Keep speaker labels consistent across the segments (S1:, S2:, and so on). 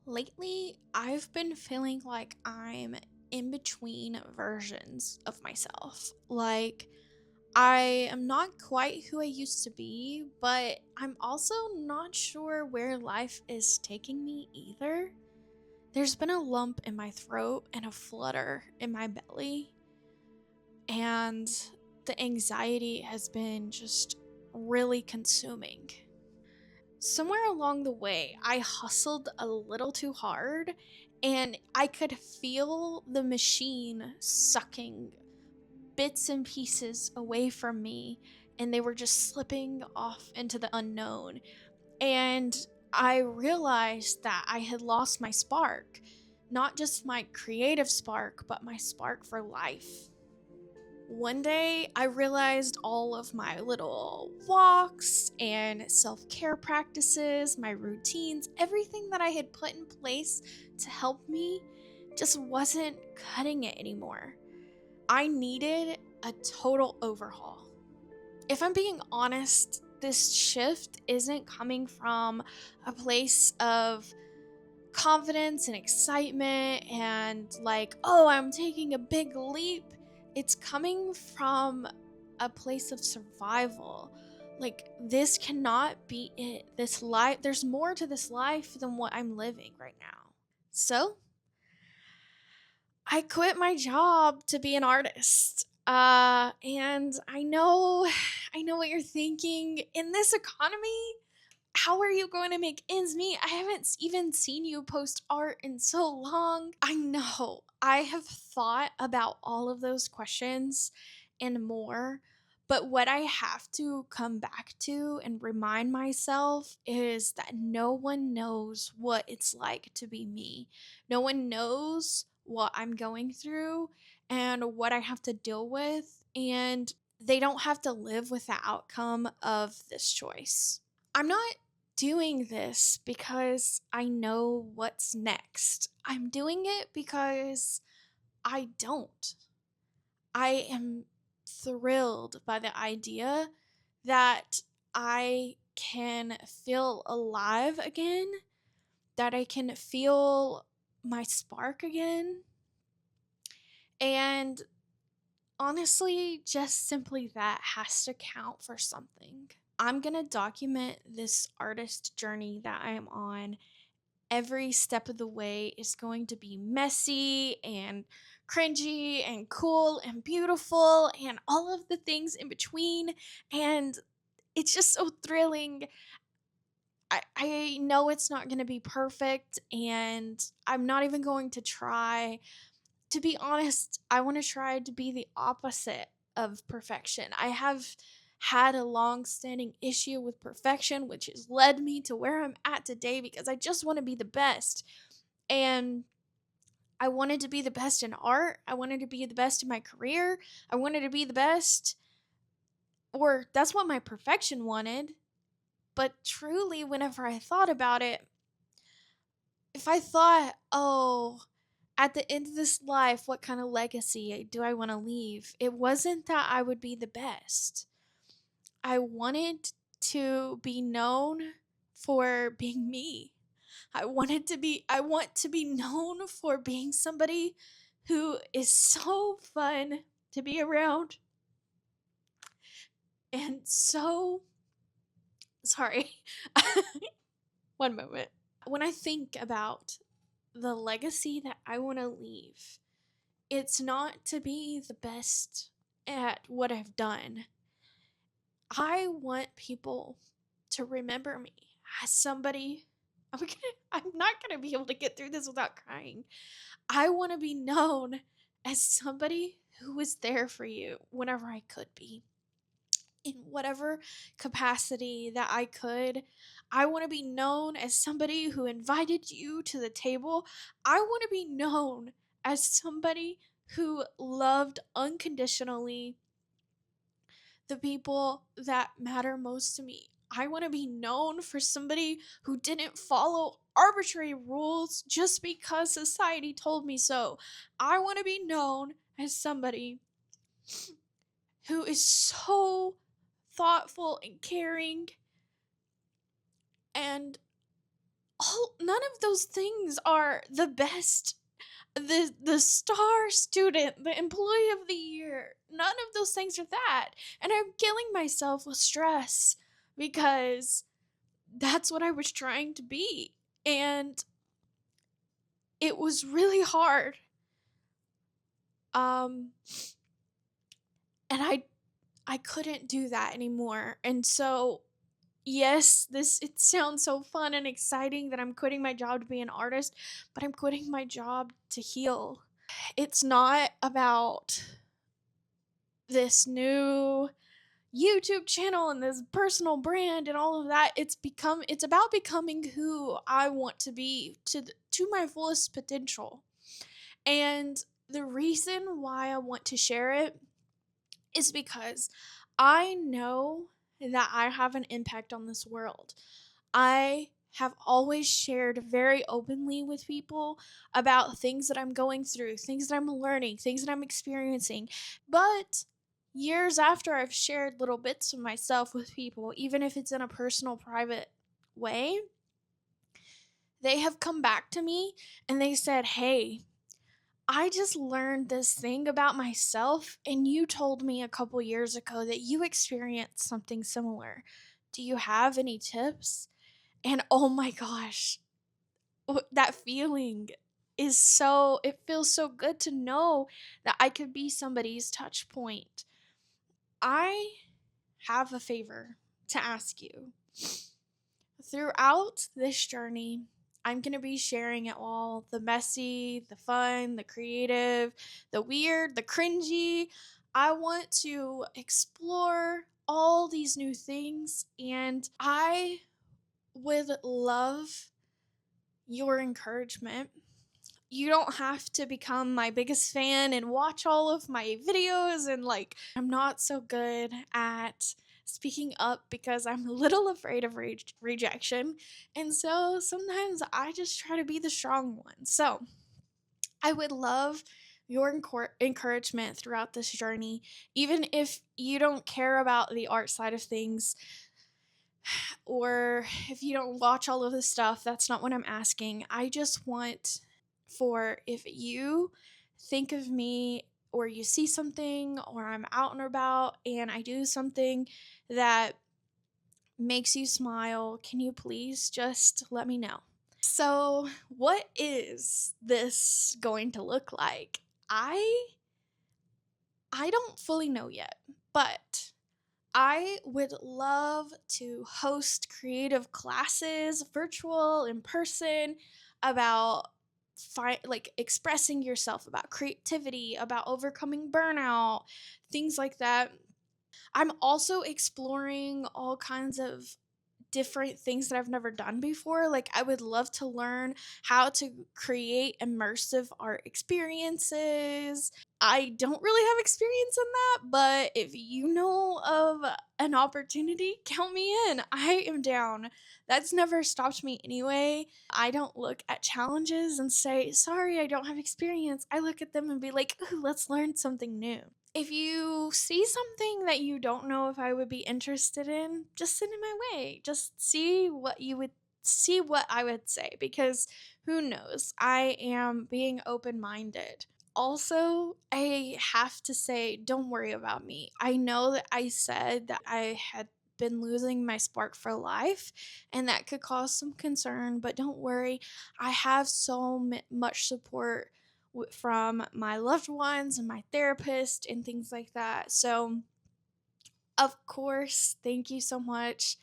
S1: Lately, I've been feeling like I'm in between versions of myself. Like, I am not quite who I used to be, but I'm also not sure where life is taking me either. There's been a lump in my throat and a flutter in my belly, and the anxiety has been just really consuming. Somewhere along the way, I hustled a little too hard and I could feel the machine sucking bits and pieces away from me, and they were just slipping off into the unknown. And I realized that I had lost my spark, not just my creative spark, but my spark for life. One day, I realized all of my little walks and self care practices, my routines, everything that I had put in place to help me just wasn't cutting it anymore. I needed a total overhaul. If I'm being honest, this shift isn't coming from a place of confidence and excitement and like, oh, I'm taking a big leap. It's coming from a place of survival. Like, this cannot be it. This life, there's more to this life than what I'm living right now. So, I quit my job to be an artist. And I know what you're thinking. In this economy, how are you going to make ends meet? I haven't even seen you post art in so long. I know. I have thought about all of those questions and more. But what I have to come back to and remind myself is that no one knows what it's like to be me. No one knows what I'm going through and what I have to deal with. And they don't have to live with the outcome of this choice. I'm not doing this because I know what's next. I'm doing it because I don't. I am thrilled by the idea that I can feel alive again, that I can feel my spark again. And honestly, just simply that has to count for something. I'm going to document this artist journey that I am on. Every step of the way is going to be messy and cringy and cool and beautiful and all of the things in between. And it's just so thrilling. I know it's not going to be perfect, and I'm not even going to try. To be honest, I want to try to be the opposite of perfection. I have had a long standing issue with perfection, which has led me to where I'm at today because I just want to be the best. And I wanted to be the best in art. I wanted to be the best in my career. I wanted to be the best, or that's what my perfection wanted. But truly, whenever I thought about it, if I thought, oh, at the end of this life, what kind of legacy do I want to leave? It wasn't that I would be the best. I wanted to be known for being me. I want to be known for being somebody who is so fun to be around and so sorry. One moment. When I think about the legacy that I want to leave, it's not to be the best at what I've done. I want people to remember me as somebody. I'm not gonna be able to get through this without crying. I want to be known as somebody who was there for you whenever I could be, in whatever capacity that I could. I want to be known as somebody who invited you to the table. I want to be known as somebody who loved unconditionally the people that matter most to me. I want to be known for somebody who didn't follow arbitrary rules just because society told me so. I want to be known as somebody who is so thoughtful and caring and none of those things are the best. The star student, the employee of the year, none of those things are that. And I'm killing myself with stress because that's what I was trying to be. And it was really hard. Um and I couldn't do that anymore. And so yes, this it sounds so fun and exciting that I'm quitting my job to be an artist, but I'm quitting my job to heal. It's not about this new YouTube channel and this personal brand and all of that. It's about becoming who I want to be to my fullest potential. And the reason why I want to share it is because I know that I have an impact on this world. I have always shared very openly with people about things that I'm going through, things that I'm learning, things that I'm experiencing. But years after I've shared little bits of myself with people, even if it's in a personal, private way, they have come back to me and they said, "Hey, I just learned this thing about myself, and you told me a couple years ago that you experienced something similar. Do you have any tips?" And oh my gosh, that feeling it feels so good to know that I could be somebody's touch point. I have a favor to ask you. Throughout this journey, I'm going to be sharing it all, the messy, the fun, the creative, the weird, the cringy. I want to explore all these new things, and I would love your encouragement. You don't have to become my biggest fan and watch all of my videos, and like, I'm not so good at speaking up because I'm a little afraid of rejection. And so sometimes I just try to be the strong one. So I would love your encouragement throughout this journey, even if you don't care about the art side of things, or if you don't watch all of this stuff. That's not what I'm asking. I just want for if you think of me, or you see something, or I'm out and about and I do something that makes you smile, can you please just let me know? So, what is this going to look like? I don't fully know yet, but I would love to host creative classes, virtual, in person, about like expressing yourself, about creativity, about overcoming burnout, things like that. I'm also exploring all kinds of different things that I've never done before. Like, I would love to learn how to create immersive art experiences. I don't really have experience in that, but if you know of an opportunity, count me in. I am down. That's never stopped me anyway. I don't look at challenges and say, "Sorry, I don't have experience." I look at them and be like, "Ooh, let's learn something new." If you see something that you don't know if I would be interested in, just send it my way. Just see what I would say, because who knows? I am being open-minded. Also, I have to say, don't worry about me. I know that I said that I had been losing my spark for life, and that could cause some concern, but don't worry. I have so much support from my loved ones and my therapist and things like that. So, of course, thank you so much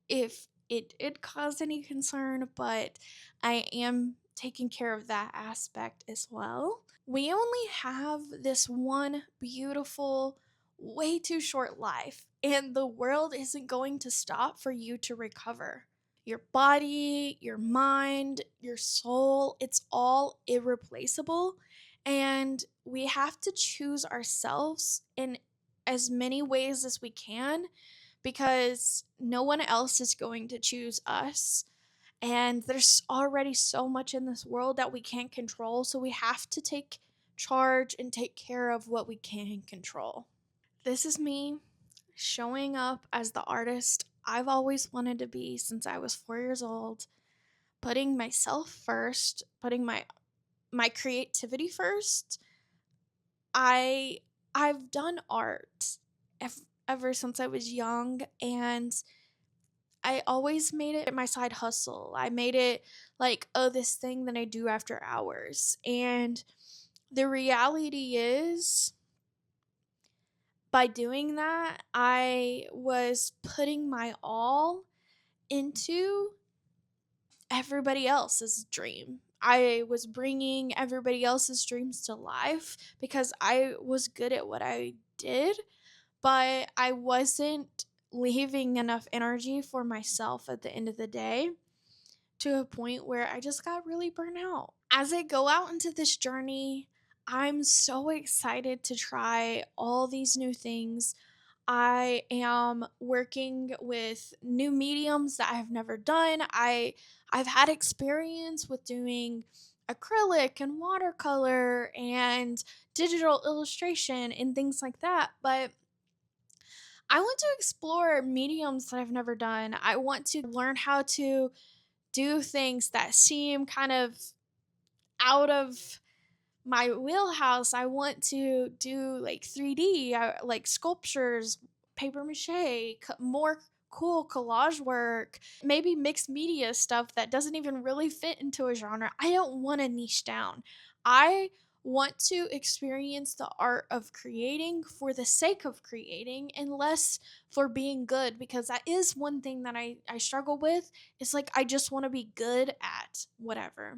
S1: if it caused any concern, but I am taking care of that aspect as well. We only have this one beautiful, way too short life, and the world isn't going to stop for you to recover. Your body, your mind, your soul, it's all irreplaceable. And we have to choose ourselves in as many ways as we can, because no one else is going to choose us. And there's already so much in this world that we can't control. So we have to take charge and take care of what we can control. This is me showing up as the artist I've always wanted to be since I was 4 years old. putting myself first, putting my creativity first. I I've done art ever since I was young, and I always made it my side hustle. I made it like, oh, this thing that I do after hours. And the reality is, by doing that, I was putting my all into everybody else's dream. I was bringing everybody else's dreams to life because I was good at what I did, but I wasn't leaving enough energy for myself at the end of the day, to a point where I just got really burnt out. As I go out into this journey, I'm so excited to try all these new things. I am working with new mediums that I've never done. I've had experience with doing acrylic and watercolor and digital illustration and things like that, but I want to explore mediums that I've never done. I want to learn how to do things that seem kind of out of my wheelhouse. I want to do like 3D, like sculptures, paper mache, more cool collage work, maybe mixed media stuff that doesn't even really fit into a genre. I don't want to niche down. I want to experience the art of creating for the sake of creating and less for being good, because that is one thing that I struggle with. It's like I just want to be good at whatever.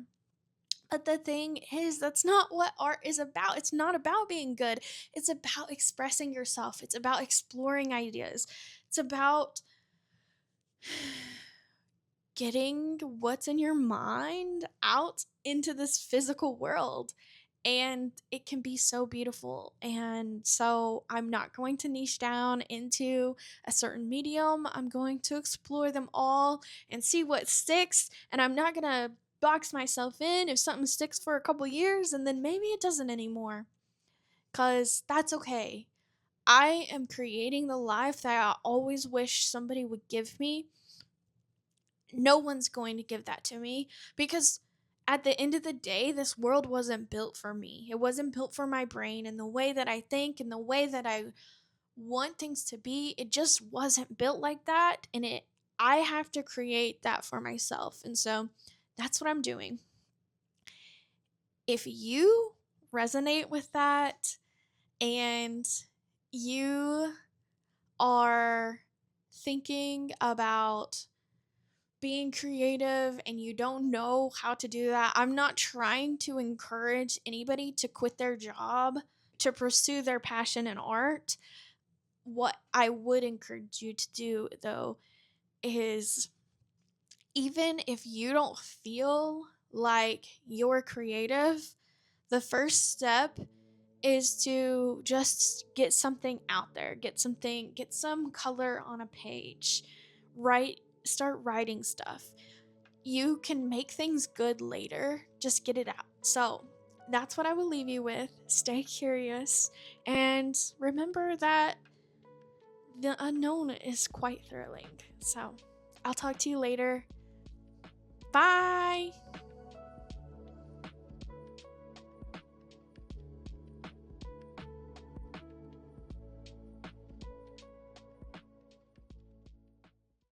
S1: But the thing is, that's not what art is about. It's not about being good. It's about expressing yourself. It's about exploring ideas. It's about getting what's in your mind out into this physical world. And it can be so beautiful. And so I'm not going to niche down into a certain medium. I'm going to explore them all and see what sticks. And I'm not going to box myself in if something sticks for a couple years and then maybe it doesn't anymore. Because that's okay. I am creating the life that I always wish somebody would give me. No one's going to give that to me, because at the end of the day, this world wasn't built for me. It wasn't built for my brain and the way that I think and the way that I want things to be. It just wasn't built like that. And I have to create that for myself. And so that's what I'm doing. If you resonate with that and you are thinking about being creative and you don't know how to do that, I'm not trying to encourage anybody to quit their job to pursue their passion in art. What I would encourage you to do, though, is even if you don't feel like you're creative, the first step is to just get something out there, get some color on a page, start writing stuff. You can make things good later. Just get it out. So that's what I will leave you with. Stay curious and remember that the unknown is quite thrilling. So I'll talk to you later. Bye.